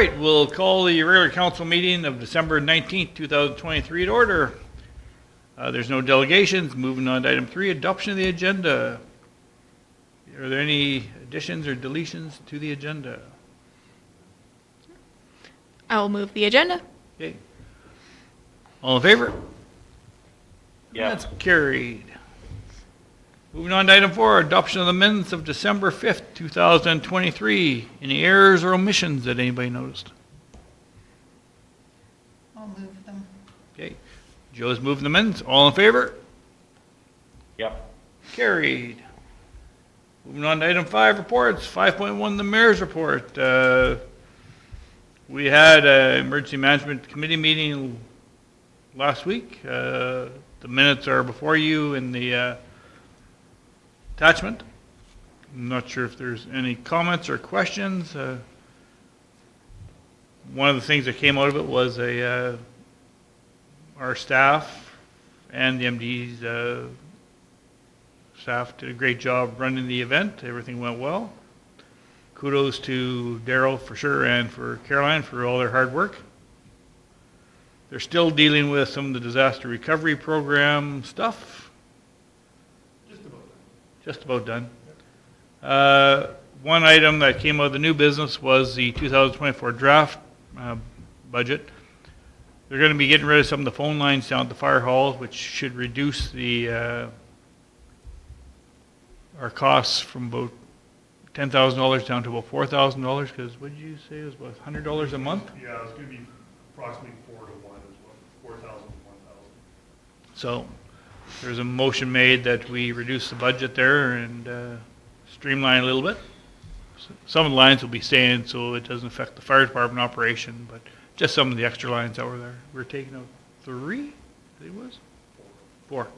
right, we'll call the regular council meeting of December 19th, 2023 to order. There's no delegations. Moving on to item 3, adoption of the agenda. Are there any additions or deletions to the agenda? I will move the agenda. Okay. All in favor? Yeah. That's carried. Moving on to item 4, adoption of the minutes of December 5th, 2023. Any errors or omissions that anybody noticed? I'll move them. Okay. Joe's moving the minutes. All in favor? Yep. Carried. Moving on to item 5, reports. 5.1, the mayor's report. We had an emergency management committee meeting last week. The minutes are before you in the attachment. I'm not sure if there's any comments or questions. One of the things that came out of it was our staff and the MD's staff did a great job running the event. Everything went well. Kudos to Daryl for sure and for Caroline for all their hard work. They're still dealing with some of the disaster recovery program stuff. Just about done. One item that came out of the new business was the 2024 draft budget. They're going to be getting rid of some of the phone lines down at the fire hall, which should reduce the our costs from about $10,000 down to about $4,000. Because what did you say it was about $100 a month? Yeah, it's going to be approximately 4 to 1 as well, 4,000 to 1,000. So there's a motion made that we reduce the budget there and streamline a little bit. Some of the lines will be staying so it doesn't affect the fire department operation, but just some of the extra lines that were there. We're taking out 3, I think it was? 4.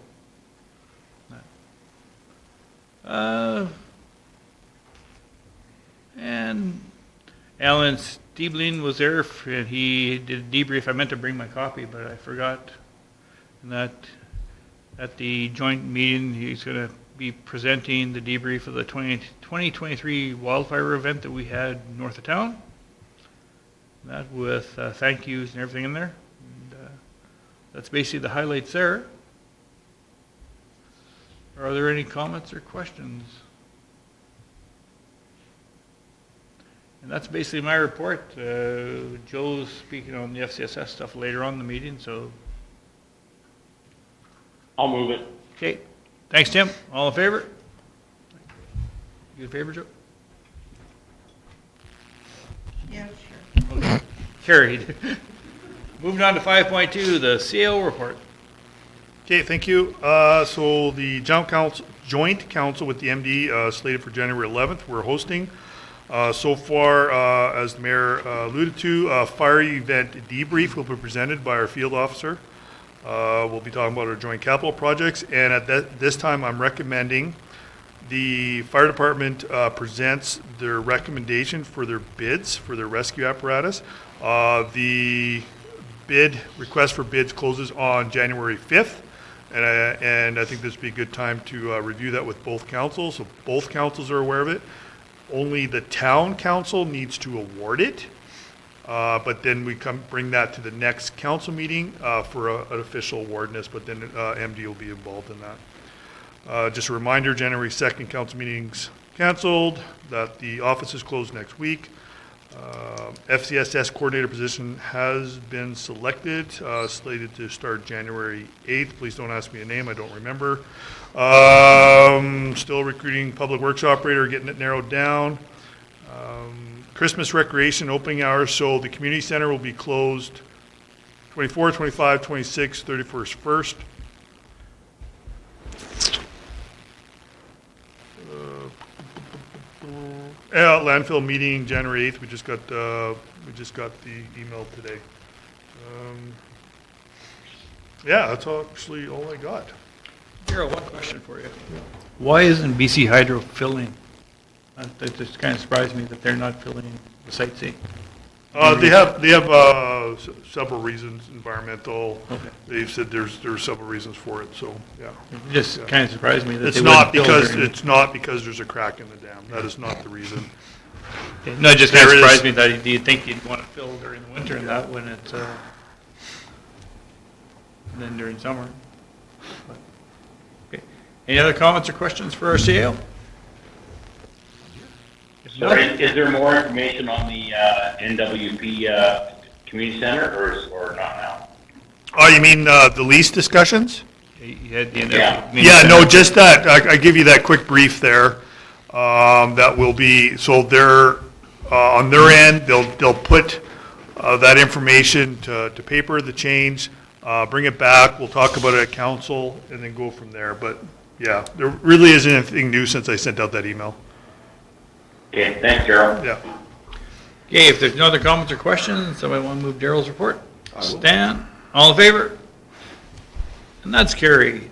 And Alan Stiebling was there, and he did a debrief. I meant to bring my copy, but I forgot. And that at the joint meeting, he's going to be presenting the debrief of the 2023 wildfire event that we had north of town. That with thank yous and everything in there. And, that's basically the highlights there. Are there any comments or questions? And that's basically my report. Joe's speaking on the FCSS stuff later on in the meeting, so. I'll move it. Okay. Thanks, Tim. All in favor? You in favor, Joe? Yeah, sure. Okay. Carried. Moving on to 5.2, the CO report. Okay, thank you. So the joint council with the MD slated for January 11th, we're hosting. So far, as the mayor alluded to, fire event debrief will be presented by our field officer. We'll be talking about our joint capital projects, and at this time, I'm recommending the fire department presents their recommendation for their bids for their rescue apparatus. The bid request for bids closes on January 5th, and I think this would be a good time to review that with both councils, so both councils are aware of it. Only the town council needs to award it, but then we bring that to the next council meeting for an official awardness, but then MD will be involved in that. Just a reminder, January 2nd council meeting's canceled, that the office is closed next week. FCSS coordinator position has been selected, slated to start January 8th. Please don't ask me a name, I don't remember. Still recruiting public works operator, getting it narrowed down. Christmas recreation opening hours, so the community center will be closed 24, 25, 26, 31st, 1st. Landfill meeting January 8th. We just got the email today. Yeah, that's actually all I got. Daryl, one question for you. Why isn't BC Hydro filling? That just kind of surprised me that they're not filling the sightseeing. They have several reasons. Environmental. Okay. They've said there's several reasons for it. So yeah. It just kind of surprised me that it's not because there's a crack in the dam. That is not the reason. Okay. No, it just kind of There is- surprised me that you'd think you'd want to fill during the winter and that when it's, and then during summer. But, okay. Any other comments or questions for our CEO? If So not, is there more information on the NWP community center or not now? Oh, you mean the lease discussions? you had the end Yeah. of. Yeah, no, just that, I give you that quick brief there. That will be, so they're, on their end, they'll put that information to paper, the change, bring it back, we'll talk about it at council, and then go from there. But, yeah, there really isn't anything new since I sent out that email. Okay, thanks, Carol. Yeah. Okay, if there's no other comments or questions, somebody want to move Darrell's report? Stan, all in favor? And that's carried.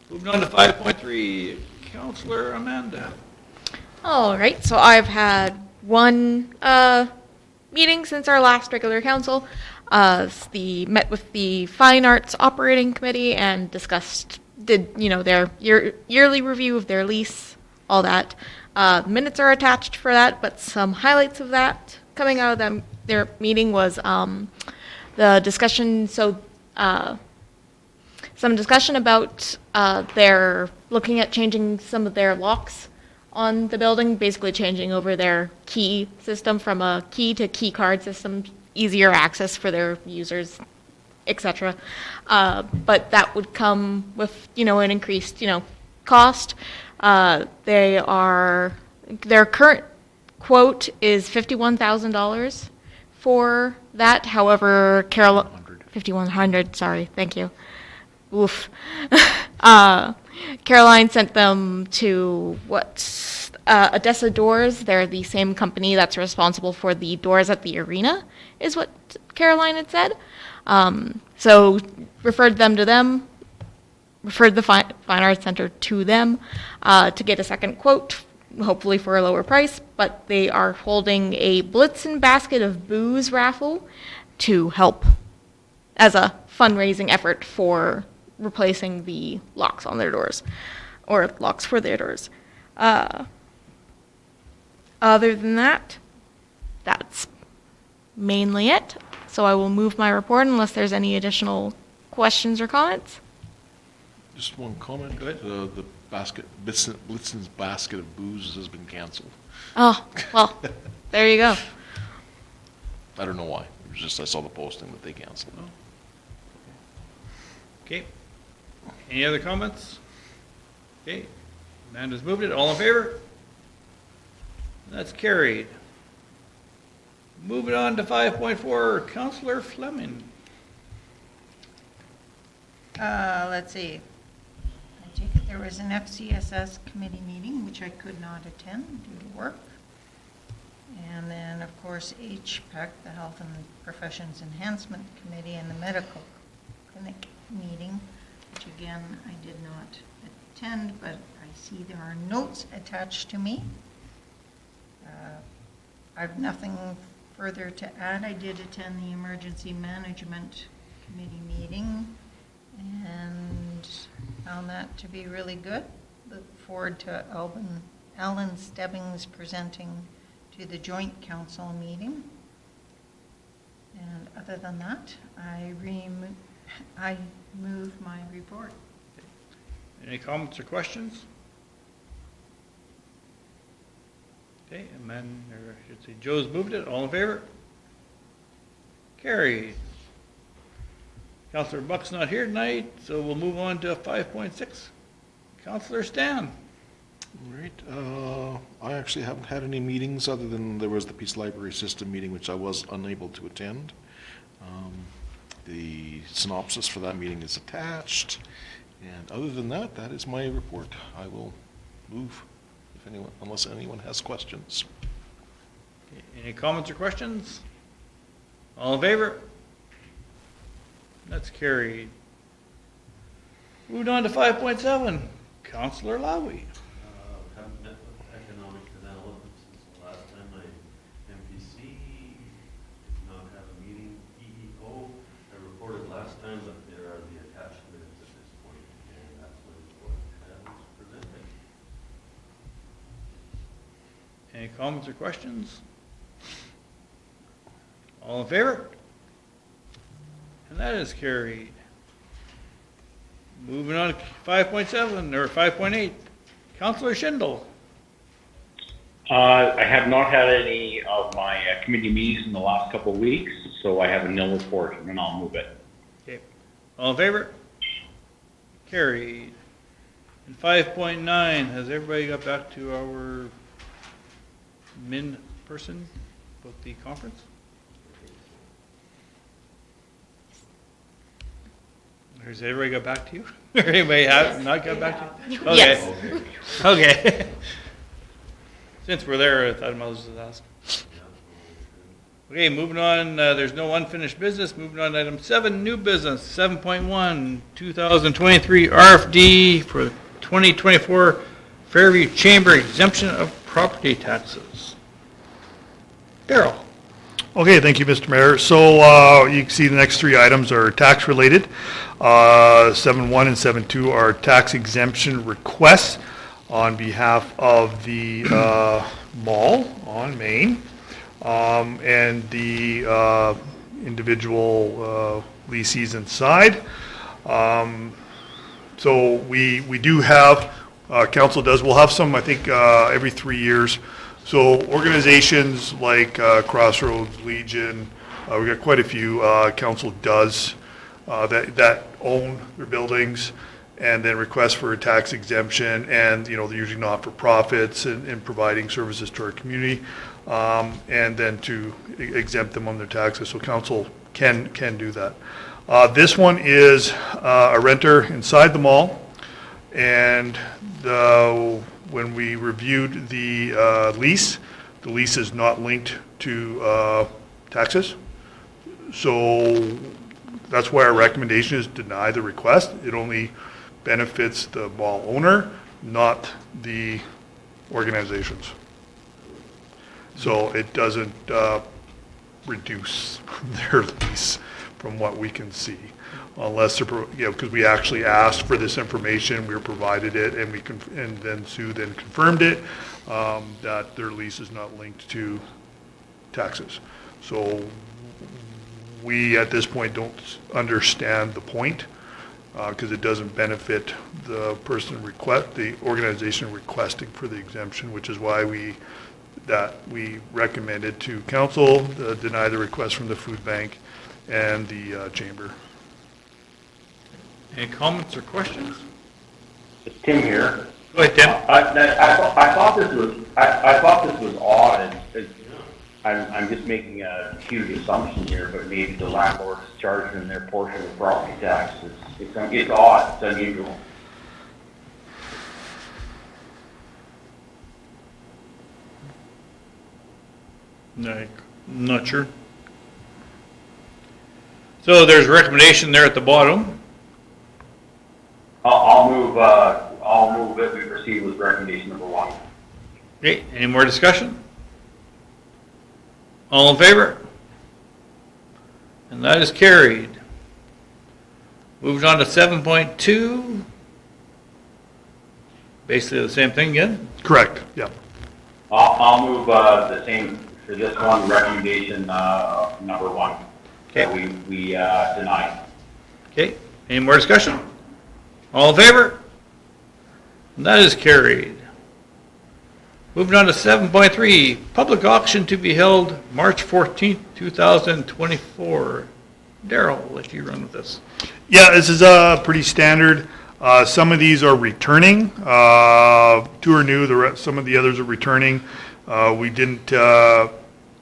Moving on to 5.3, Councillor Amanda. All right, so I've had one meeting since our last regular council. Met with the Fine Arts Operating Committee and did their yearly review of their lease, all that. Minutes are attached for that, but some highlights of that coming out of their meeting was the discussion. Some discussion about their looking at changing some of their locks on the building, basically changing over their key system from a key to key card system, easier access for their users, etc. But that would come with an increased cost. Their current quote is $51,000 for that. However, $5,100. Sorry, thank you. Oof. Caroline sent them to Odessa Doors. They're the same company that's responsible for the doors at the arena, is what Caroline had said. So referred the Fine Arts Center to them to get a second quote, hopefully for a lower price. But they are holding a Blitzen Basket of Booze raffle to help as a fundraising effort for replacing the locks on their doors, or locks for their doors. Other than that, that's mainly it. So I will move my report unless there's any additional questions or comments. Just one comment. Go ahead. The Blitzen's basket of booze has been canceled. Oh, well, there you go. I don't know why. It was just I saw the posting that they canceled. Okay. Any other comments? Okay. Amanda's moved it. All in favor? That's carried. Moving on to 5.4, Councillor Fleming. Let's see. I take it there was an FCSS committee meeting, which I could not attend due to work. And then, of course, HPEC, the Health and Professions Enhancement Committee, and the Medical Clinic meeting, which again, I did not attend, but I see there are notes attached to me. I have nothing further to add. I did attend the Emergency Management Committee meeting and found that to be really good. Look forward to Alan Stebbings presenting to the Joint Council meeting. And other than that, I move my report. Any comments or questions? Okay, or I should say Joe's moved it. All in favor? Carried. Councillor Buck's not here tonight, so we'll move on to 5.6. Councillor Stan. All right. I actually haven't had any meetings other than there was the Peace Library System meeting, which I was unable to attend. The synopsis for that meeting is attached. And other than that, that is my report. I will move unless anyone has questions. Okay, any comments or questions? All in favor? That's carried. Moving on to 5.7. Councillor Lowy. Haven't met with economic development since the last time MPC did not have a meeting. EEO, I reported last time, but there are the attached minutes at this point, and that's what was presented. Any Any comments or questions? All in favor? And that is carried. Moving on to 5.7 or 5.8, Councillor Schindel. I have not had any of my committee meetings in the last couple of weeks, so I have a nil report, and then I'll move it. Okay. All in favor? Carried. And 5.9, has everybody got back to our min person about the conference? Or has everybody got back to you? Or anybody have not got back to you? Okay. Yes. Okay. Since we're there, I thought I might as well ask. Okay, moving on, there's no unfinished business. Moving on to item 7, new business, 7.1, 2023 RFD for 2024 Fairview Chamber exemption of property taxes. Darrell. Okay, thank you, Mr. Mayor. So you can see the next 3 items are tax related. 7.1 and 7.2 are tax exemption requests on behalf of the mall on Main and the individual leases inside. So we do have, council does, we'll have some, I think, every 3 years. So organizations like Crossroads, Legion, we've got quite a few, council does that own their buildings and then request for a tax exemption, and, you know, they're usually not-for-profits and providing services to our community, and then to exempt them on their taxes, so council can do that. This one is a renter inside the mall, and when we reviewed the lease is not linked to taxes, so that's why our recommendation is deny the request. It only benefits the mall owner, not the organizations. So it doesn't reduce their lease from what we can see, unless they're, you know, because we actually asked for this information, we were provided it, and and then Sue then confirmed it, that their lease is not linked to taxes. So we at this point don't understand the point, because it doesn't benefit the person the organization requesting for the exemption, which is why we recommended to council deny the request from the food bank and the chamber. Any comments or questions? It's Tim here. Go ahead, Tim. I thought this was odd. I'm just making a huge assumption here, but maybe the landlord's charging their portion of property tax. It's odd. It's unusual. No, not sure. So there's a recommendation there at the bottom. I'll move that we proceed with recommendation number 1. Okay, any more discussion? All in favor? And that is carried. Moving on to 7.2. Basically the same thing again? Correct, yeah. I'll move the same for this one, recommendation number 1. Okay. That we deny. Okay, any more discussion? All in favor? And that is carried. Moving on to 7.3, public auction to be held March 14th, 2024. Darrell, I'll let you run with this. Yeah, this is pretty standard. Some of these are returning. 2 are new. Some of the others are returning. We didn't.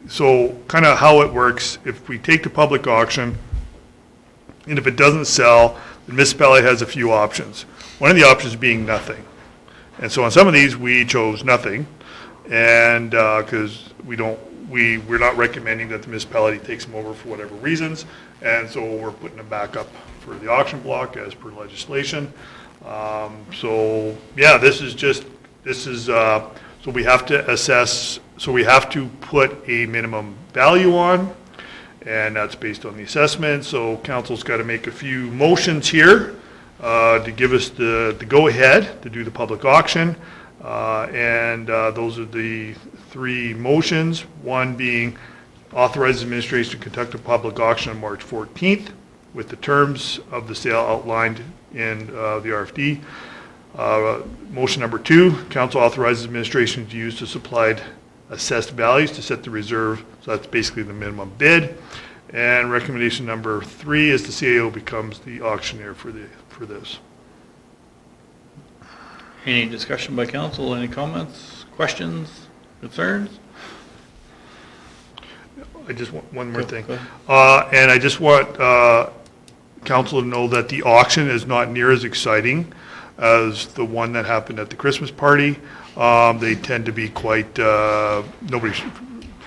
So kind of how it works, if we take the public auction, and if it doesn't sell, the municipality has a few options. One of the options being nothing. And so on some of these, we chose nothing, and because we're not recommending that the municipality takes them over for whatever reasons, and so we're putting them back up for the auction block as per legislation. So yeah, so we have to assess, so we have to put a minimum value on, and that's based on the assessment. So council's got to make a few motions here to give us the go-ahead to do the public auction. And those are the three motions, one being authorize administration to conduct a public auction on March 14th with the terms of the sale outlined in the RFD. Motion number 2, council authorizes administration to use the supplied assessed values to set the reserve, so that's basically the minimum bid. And recommendation number 3 is the CAO becomes the auctioneer for this. Any discussion by council, any comments, questions, concerns? I just want one more thing. Go ahead. And I just want council to know that the auction is not near as exciting as the one that happened at the Christmas party. They tend to be quite,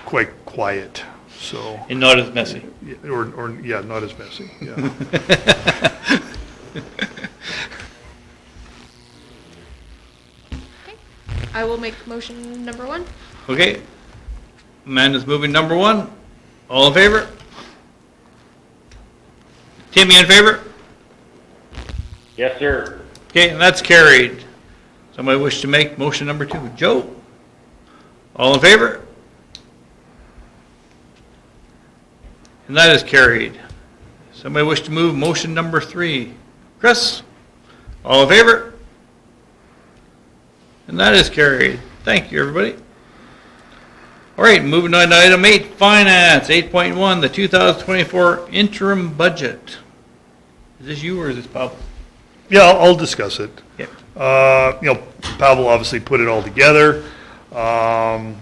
quite quiet, so. And not as messy. Or, yeah, not as messy, yeah. I will make motion number 1. Okay. Amanda's moving number 1. All in favor? Tim, you in favor? Yes, sir. Okay, and that's carried. Somebody wish to make motion number 2? Joe? All in favor? And that is carried. Somebody wish to move motion number 3? Chris? All in favor? And that is carried. Thank you, everybody. All right, moving on to item 8, finance, 8.1, the 2024 interim budget. Is this you or is this Bob? Yeah, I'll discuss it. Yep. Pavel obviously put it all together, and,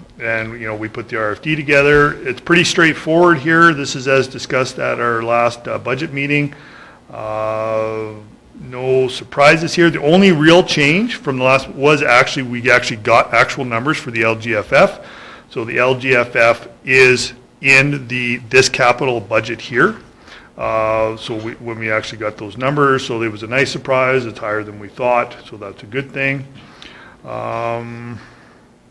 we put the RFD together. It's pretty straightforward here. This is as discussed at our last budget meeting. No surprises here. The only real change from the last was we actually got actual numbers for the LGFF. So the LGFF is in this capital budget here. When we actually got those numbers, so it was a nice surprise. It's higher than we thought, so that's a good thing. The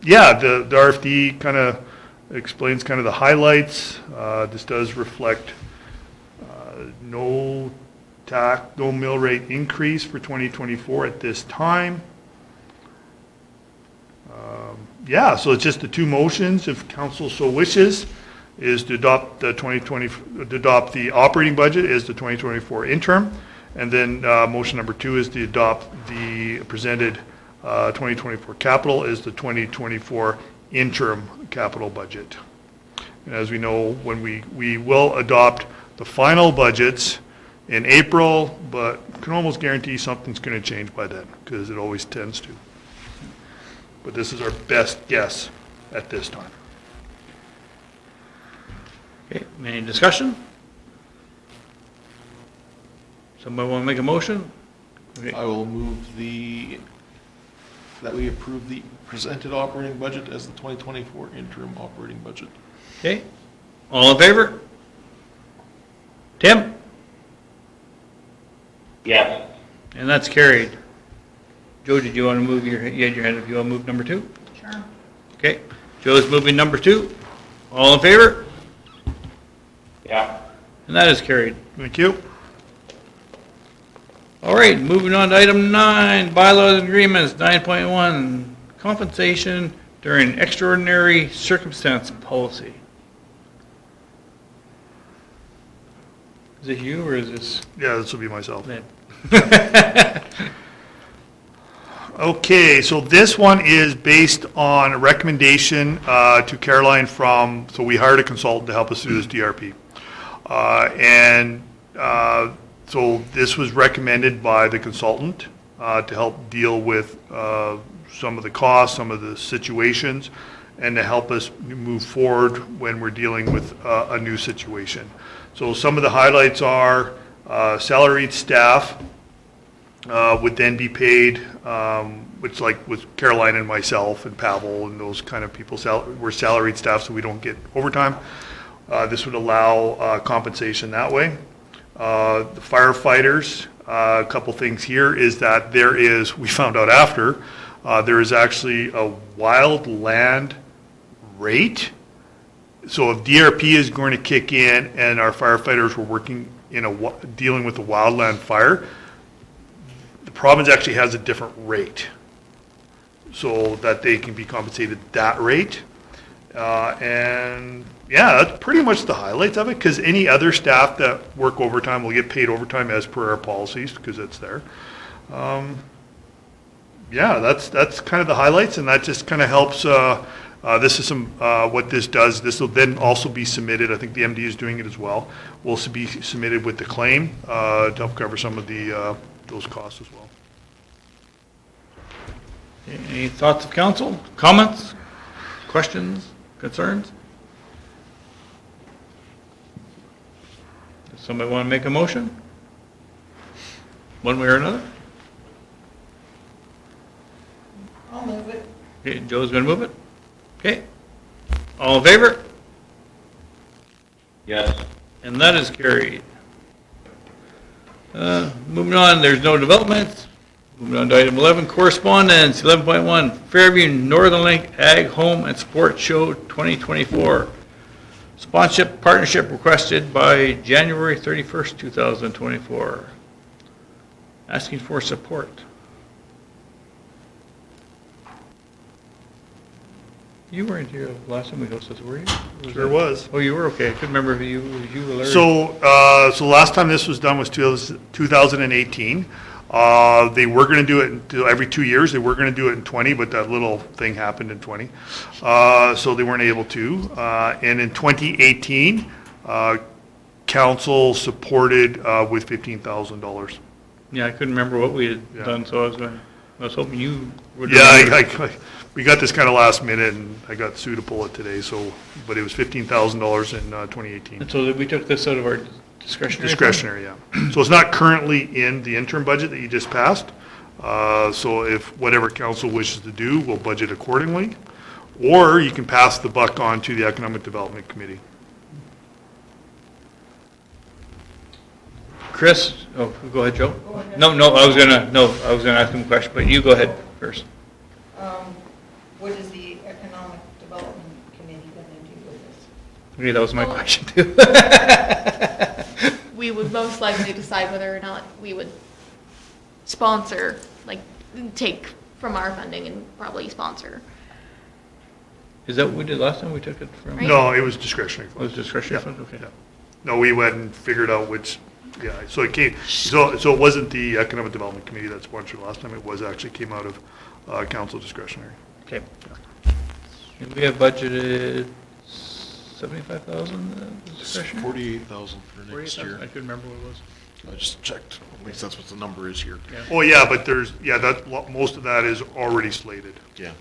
RFD kind of explains kind of the highlights. This does reflect no mill rate increase for 2024 at this time. So it's just the two motions, if council so wishes, is to adopt the the operating budget is the 2024 interim, and then motion number 2 is to adopt the presented 2024 capital is the 2024 interim capital budget. And as we know, when we will adopt the final budgets in April, but can almost guarantee something's going to change by then, because it always tends to. But this is our best guess at this time. Okay, any discussion? Somebody want to make a motion? Okay. I will move that we approve the presented operating budget as the 2024 interim operating budget. Okay, all in favor? Tim? Yes. And that's carried. Joe, did you want to move you had your hand up, you want to move number 2? Sure. Okay, Joe's moving number 2. All in favor? Yeah. And that is carried. Thank you. All right, moving on to item 9, bylaws and agreements, 9.1, compensation during extraordinary circumstance policy. Is it you or is this Yeah, this will be myself. Ned? Okay, so this one is based on a recommendation to Caroline so we hired a consultant to help us through this DRP. So this was recommended by the consultant to help deal with some of the costs, some of the situations, and to help us move forward when we're dealing with a new situation. So some of the highlights are salaried staff would then be paid, which like with Caroline and myself and Pavel and those kind of people, we're salaried staff, so we don't get overtime. This would allow compensation that way. The firefighters, a couple things here is that we found out after, there is actually a wild land rate. So if DRP is going to kick in and our firefighters were working dealing with a wildland fire, the province actually has a different rate. so that they can be compensated that rate. And yeah, that's pretty much the highlights of it, because any other staff that work overtime will get paid overtime as per our policies, because it's there. Yeah, that's kind of the highlights, and that just kind of helps. This is some, what this does. This will then also be submitted, I think the MD is doing it as well, will be submitted with the claim to help cover some of the those costs as well. Any thoughts of council? Comments? Questions? Concerns? Does somebody want to make a motion? One way or another? I'll move it. Okay, Joe's going to move it? Okay. All in favor? Yes. And that is carried. Moving on, there's no developments. Moving on to item 11, correspondence, 11.1, Fairview Northern Link Ag Home and Sports Show 2024. Sponsorship partnership requested by January 31st, 2024. Asking for support. You weren't here last time we hosted, were you? Sure was. Oh, you were, okay. I couldn't remember if you were Larry. So last time this was done was 2018. They were going to do it every 2 years. They were going to do it in 20, but that little thing happened in 20. So they weren't able to. And in 2018, council supported with $15,000. Yeah, I couldn't remember what we had Yeah. done, so I was hoping you would. Yeah, remember. we got this kind of last minute, and I got Sue to pull it today. So, but it was $15,000 in 2018. And so we took this out of our discretionary? fund? Discretionary, yeah. So it's not currently in the interim budget that you just passed. So if whatever council wishes to do, we'll budget accordingly. Or you can pass the buck on to the Economic Development Committee. Chris, oh, go ahead, Joe. No, I was gonna ask him a question, but you go ahead first. What is the Economic Development Committee going to do with this? Okay, that was my question too. We would most likely decide whether or not we would sponsor, like, take from our funding and probably sponsor. Is that what we did last time? We took it from? Right. No, it was discretionary. It was discretionary Yeah. fund, okay. Yeah. No, we went and figured out which, yeah, so it came, so it wasn't the Economic Development Committee that sponsored last time. It was actually came out of council discretionary. Okay. And we have budgeted 75,000 It's discretionary? 48,000 for next 48,000? year. I couldn't remember what it was. I just checked. At least that's what the number is here. Yeah. Oh, yeah, but most of that is already slated. Yeah.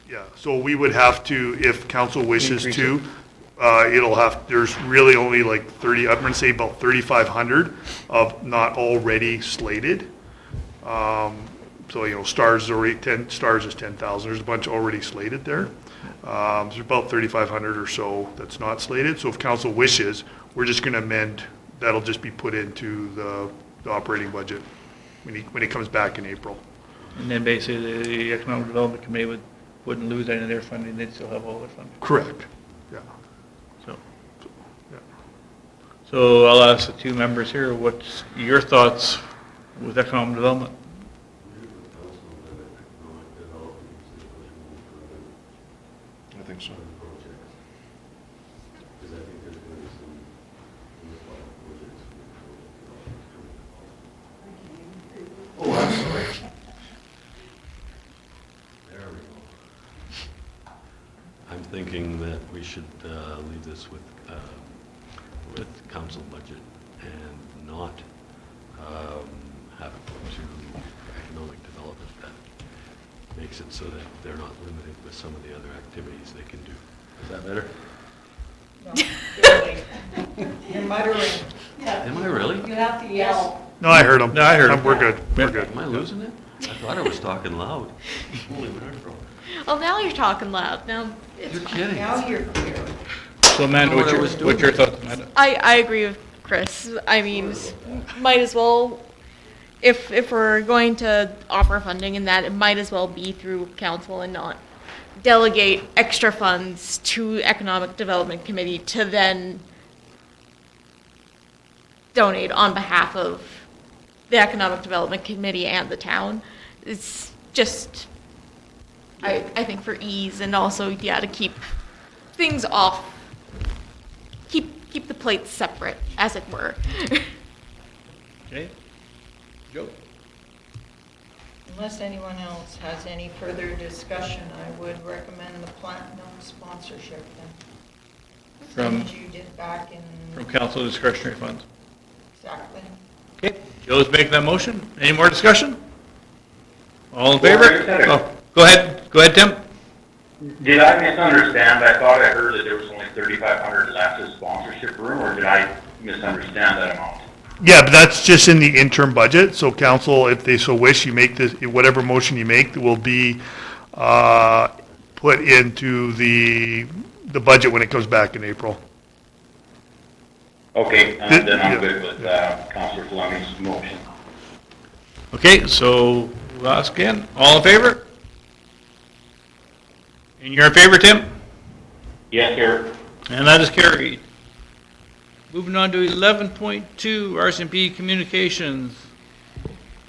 Yeah, so we would have to, if council wishes Increase to, there's really only like 30, I'm gonna say about 3,500 of not already slated. So, stars is already 10, stars is 10,000, there's a bunch already slated there. There's about 3,500 or so that's not slated, so if council wishes, we're just gonna amend, that'll just be put into the operating budget when it comes back in April. And then basically the Economic Development Committee wouldn't lose any of their funding, they'd still have all their funding. Correct, yeah. So, Yeah. so I'll ask the two members here, what's your thoughts with economic development? I think so. Because I think there's going to be some worthwhile projects. Oh, I'm sorry. There we go. I'm thinking that we should leave this with council budget and not have it go to economic development. That makes it so that they're not limited with some of the other activities they can do. Is that better? No, you're muttering. Am I really? You have to yell. No, I heard him. No, I heard him. We're good, we're good. Am I losing it? I thought I was talking loud. Holy mackerel. Oh, now you're talking loud. Now it's You're fine. kidding. Now you're clear. So Amanda, What I was doing. what's your thoughts, Amanda? I agree with Chris. I mean, might as well, if we're going to offer funding in that, it might as well be through council and not delegate extra funds to Economic Development Committee to then donate on behalf of the Economic Development Committee and the town. It's just I think for ease and also, yeah, to keep things off, keep the plates separate, as it were. Okay? Joe? Unless anyone else has any further discussion, I would recommend the platinum sponsorship then. From- Same as you did back in, From council discretionary funds. exactly. Okay, Joe's making that motion. Any more discussion? All in Well, favor? I just had a- Oh, go ahead, Tim. Did I misunderstand? I thought I heard that there was only 3,500 left as sponsorship room, or did I misunderstand that amount? Yeah, but that's just in the interim budget, so council, if they so wish, you make this, whatever motion you make will be put into the budget when it comes back in April. Okay, Did- then I'm yeah. good with Councillor Fleming's motion. Okay, so we'll ask again. All in favor? And you're in favor, Tim? Yes, sir. And that is carried. Moving on to 11.2, RCMP Communications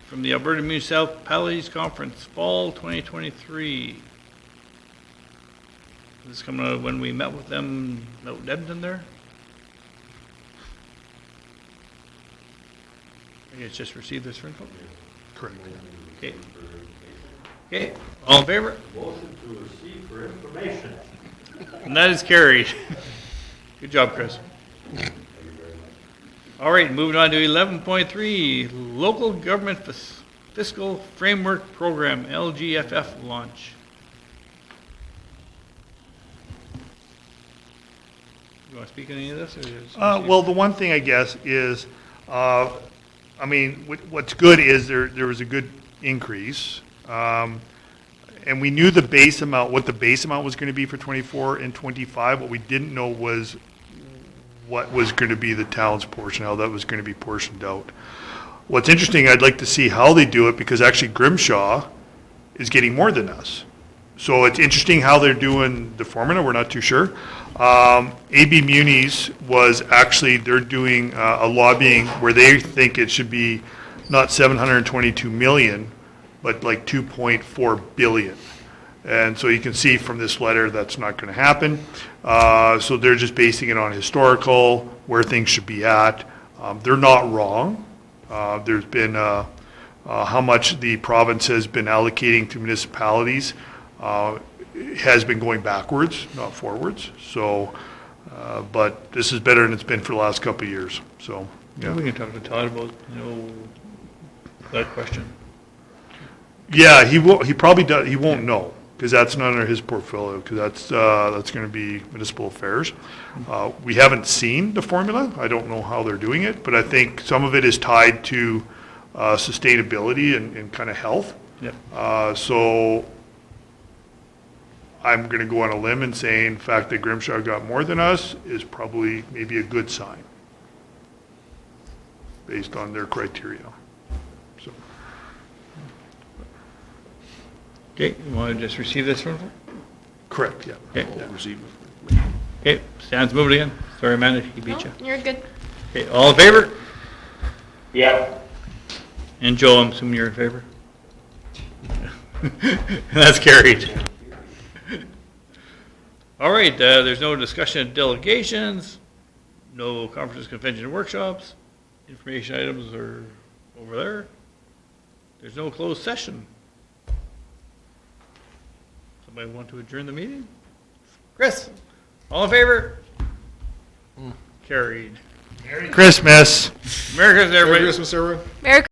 from the Alberta Municipalities Conference, Fall 2023. This is coming out when we met with them out in Edmonton there? I guess just received this info? Correct. Okay. Okay, all in favor? Motion to receive for information. And that is carried. Good job, Chris. All right, moving on to 11.3, Local Government Fiscal Framework Program, LGFF launch. You want to speak on any of this? Or Well, the one thing I guess is, I mean, what's good is there was a good increase. And we knew the base amount, what the base amount was going to be for 24 and 25. What we didn't know was what was going to be the town's portion, how that was going to be portioned out. What's interesting, I'd like to see how they do it, because actually Grimshaw is getting more than us. So it's interesting how they're doing the formula, we're not too sure. AB Munis was actually, they're doing a lobbying where they think it should be not 722 million, but like 2.4 billion. And so you can see from this letter that's not going to happen. So they're just basing it on historical, where things should be at. They're not wrong. There's been how much the province has been allocating to municipalities has been going backwards, not forwards. So, but this is better than it's been for the last couple of years. So, yeah. We can talk to Todd about, that question. Yeah, he will. He probably does. He won't know, because that's not under his portfolio, because that's going to be municipal affairs. We haven't seen the formula. I don't know how they're doing it, but I think some of it is tied to sustainability and kind of health. Yep. So I'm going to go on a limb and say, in fact, that Grimshaw got more than us is probably maybe a good sign, based on their criteria. So. Okay, you want to just receive this one? Correct, yeah. Okay, I'll receive. okay, Stan's moving again. Sorry, Amanda, he beat you. No, you're good. Okay, all in favor? Yep. And Joe, I'm assuming you're in favor? That's carried. All right, there's no discussion of delegations, no conferences, convention, workshops. Information items are over there. There's no closed session. Somebody want to adjourn the meeting? Chris, all in favor? Carried. Christmas. Merry Christmas, everybody. Merry Christmas, everyone. Merry